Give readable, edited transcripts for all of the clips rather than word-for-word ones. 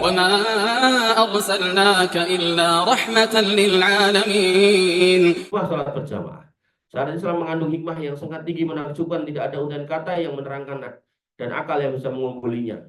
وما أرسلناك إلا رحمة للعالمين. Salat berjamaah. Syariat Islam mengandung hikmah yang sangat tinggi, menakjubkan, tidak ada ungkapan kata yang menerangkan dan akal yang bisa mengumpulinya.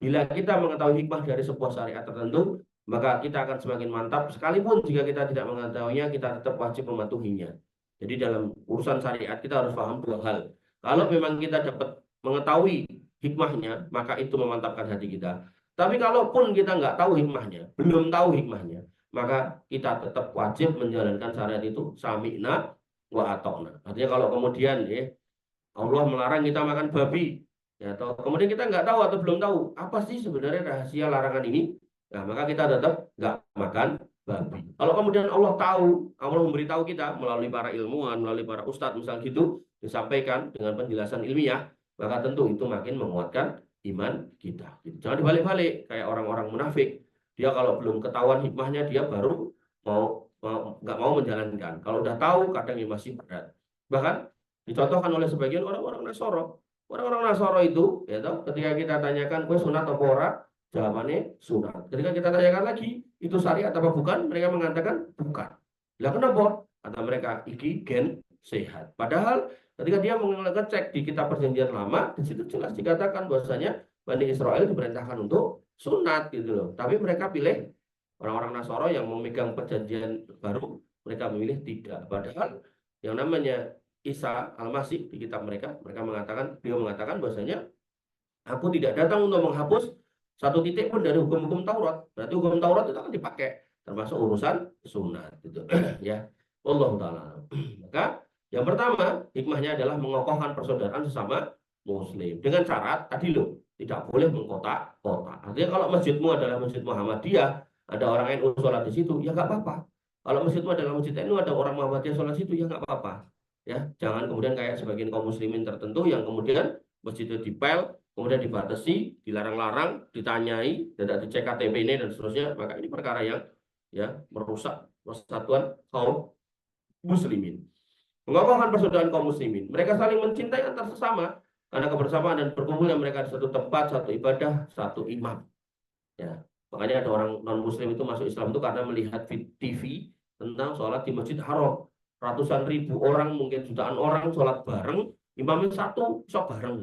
Bila kita mengetahui hikmah dari sebuah syariat tertentu, maka kita akan semakin mantap. Sekalipun jika kita tidak mengetahuinya, kita tetap wajib mematuhinya. Jadi dalam urusan syariat kita harus paham dua hal. Kalau memang kita dapat mengetahui hikmahnya, maka itu memantapkan hati kita. Tapi kalaupun kita nggak tahu hikmahnya, belum tahu hikmahnya, maka kita tetap wajib menjalankan syariat itu sami'na wa ata'na. Artinya kalau kemudian Allah melarang kita makan babi, ya, atau kemudian kita nggak tahu atau belum tahu apa sih sebenarnya rahasia larangan ini, nah maka kita tetap nggak makan babi. Kalau kemudian Allah tahu, Allah memberitahu kita melalui para ilmuwan, melalui para ustadz misal gitu, disampaikan dengan penjelasan ilmiah, maka tentu itu makin menguatkan iman kita. Jangan dibalik-balik kayak orang-orang munafik. Dia kalau belum ketahuan hikmahnya, dia baru nggak mau menjalankan. Kalau udah tahu, kadang masih berat. Bahkan dicontohkan oleh sebagian orang-orang Nasoro. Orang-orang Nasoro itu, ya toh, ketika kita tanyakan, kue sunat atau ora, jawabannya sunat. Ketika kita tanyakan lagi, itu syariat apa bukan? Mereka mengatakan bukan. Lah kenapa? Kata mereka, iki gen sehat. Padahal ketika dia mengecek di kitab perjanjian lama, di situ jelas dikatakan bahwasanya Bani Israel diperintahkan untuk sunat gitu loh. Tapi mereka pilih orang-orang Nasoro yang memegang perjanjian baru, mereka memilih tidak. Padahal yang namanya Isa Al-Masih di kitab mereka mengatakan, beliau mengatakan bahwasanya aku tidak datang untuk menghapus satu titik pun dari hukum-hukum Taurat. Berarti hukum Taurat itu akan dipakai, termasuk urusan sunat gitu. Ya, Allah taala. Maka yang pertama hikmahnya adalah mengokohkan persaudaraan sesama Muslim dengan syarat tadi loh, tidak boleh mengkotak-kotak. Artinya kalau masjidmu adalah masjid Muhammadiyah, ada orang NU sholat di situ, ya nggak apa-apa. Kalau masjidmu adalah masjid NU, ada orang Muhammadiyah sholat di situ, ya nggak apa-apa. Ya, jangan kemudian kayak sebagian kaum muslimin tertentu yang kemudian masjid itu dipel, kemudian dibatasi, dilarang-larang, ditanyai, tidak dicek KTP ini dan seterusnya, maka ini perkara yang merusak persatuan kaum muslimin. Mengokohkan persaudaraan kaum muslimin. Mereka saling mencintai antar sesama karena kebersamaan dan perkumpulan mereka di satu tempat, satu ibadah, satu imam. Ya, makanya ada orang non muslim itu masuk Islam itu karena melihat TV tentang sholat di Masjid Haram. Ratusan ribu orang, mungkin jutaan orang sholat bareng, imamnya satu, sholat bareng.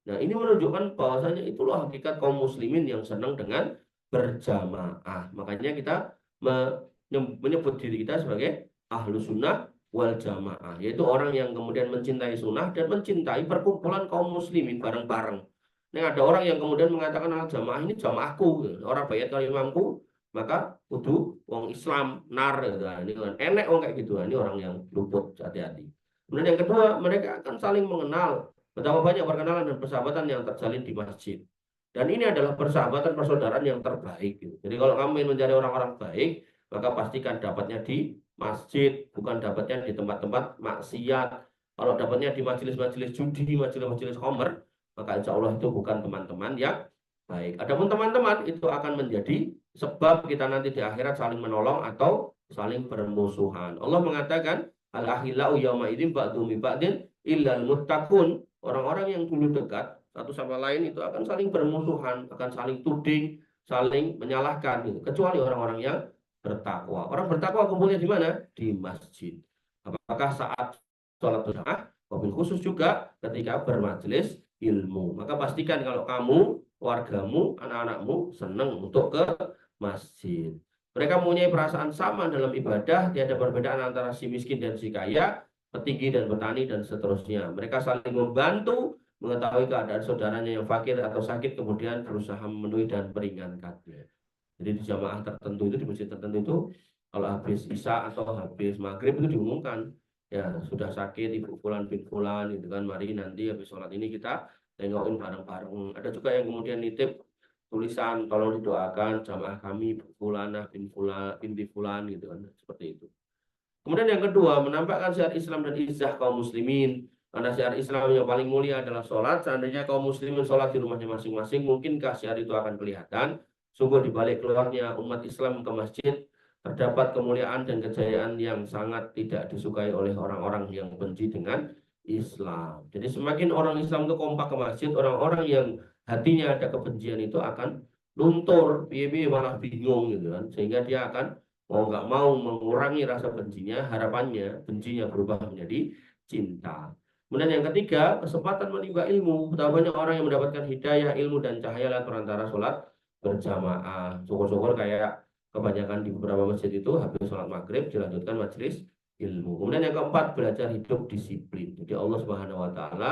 Nah, ini menunjukkan bahwasanya itulah hakikat kaum muslimin yang senang dengan berjamaah. Makanya kita menyebut diri kita sebagai ahlu sunnah wal jamaah, yaitu orang yang kemudian mencintai sunnah dan mencintai perkumpulan kaum muslimin bareng-bareng. Nah, ada orang yang kemudian mengatakan jamaah ini jamaahku, orang bayat kalau imamku, maka kudu wong Islam nar gitu. Ini kan enek wong kayak gitu. Ini orang yang luput, hati-hati. Kemudian yang kedua, mereka akan saling mengenal. Betapa banyak perkenalan dan persahabatan yang terjalin di masjid. Dan ini adalah persahabatan persaudaraan yang terbaik gitu. Jadi kalau kamu ingin mencari orang-orang baik, maka pastikan dapatnya di masjid, bukan dapatnya di tempat-tempat maksiat. Kalau dapatnya di majelis-majelis judi, majelis-majelis khamr, maka insya Allah itu bukan teman-teman yang baik. Adapun teman-teman itu akan menjadi sebab kita nanti di akhirat saling menolong atau saling bermusuhan. Allah mengatakan, al-akhillau yawma idzin ba'dhum ba'din illal muttaqun. Orang-orang yang dulu dekat satu sama lain itu akan saling bermusuhan, akan saling tuding, saling menyalahkan gitu. Kecuali orang-orang yang bertakwa. Orang bertakwa kumpulnya di mana? Di masjid. Apakah saat sholat berjamaah, wabil khusus juga ketika bermajelis ilmu. Maka pastikan kalau kamu, wargamu, anak-anakmu senang untuk ke masjid. Mereka mempunyai perasaan sama dalam ibadah, tiada perbedaan antara si miskin dan si kaya, petinggi dan petani dan seterusnya. Mereka saling membantu mengetahui keadaan saudaranya yang fakir atau sakit, kemudian berusaha memenuhi dan meringankannya. Jadi di jamaah tertentu itu, di masjid tertentu itu, kalau habis isya atau habis maghrib itu diumumkan, ya sudah sakit ibu fulan bin fulan gitu kan, mari nanti habis sholat ini kita tengokin bareng-bareng. Ada juga yang kemudian nitip tulisan, tolong didoakan jamaah kami fulanah bin fulan binti fulan gitu kan, seperti itu. Kemudian yang kedua, menampakkan syiar Islam dan izzah kaum muslimin. Karena syiar Islam yang paling mulia adalah sholat. Seandainya kaum muslimin sholat di rumahnya masing-masing, mungkinkah syiar itu akan kelihatan? Sungguh di balik keluarnya umat Islam ke masjid, terdapat kemuliaan dan kejayaan yang sangat tidak disukai oleh orang-orang yang benci dengan Islam. Jadi semakin orang Islam itu kompak ke masjid, orang-orang yang hatinya ada kebencian itu akan luntur, piye-piye malah bingung gitu kan, sehingga dia akan mau nggak mau mengurangi rasa bencinya, harapannya bencinya berubah menjadi cinta. Kemudian yang ketiga, kesempatan menimba ilmu. Betapa banyak orang yang mendapatkan hidayah, ilmu, dan cahaya lewat perantara sholat berjamaah. Syukur-syukur kayak kebanyakan di beberapa masjid itu habis sholat maghrib dilanjutkan majelis ilmu. Kemudian yang keempat, belajar hidup disiplin. Jadi Allah Subhanahu Wa Taala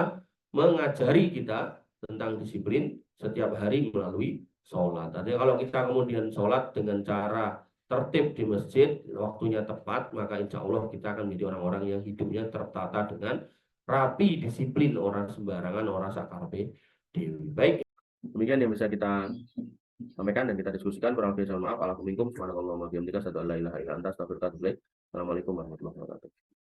mengajari kita tentang disiplin setiap hari melalui sholat. Artinya kalau kita kemudian sholat dengan cara tertib di masjid, waktunya tepat, maka insya Allah kita akan menjadi orang-orang yang hidupnya tertata dengan rapi, disiplin, orang sembarangan, orang sakarpe dewi. Baik, demikian yang bisa kita sampaikan dan kita diskusikan. Kurang lebih mohon maaf. Assalamualaikum warahmatullahi wabarakatuh. Assalamualaikum warahmatullahi wabarakatuh.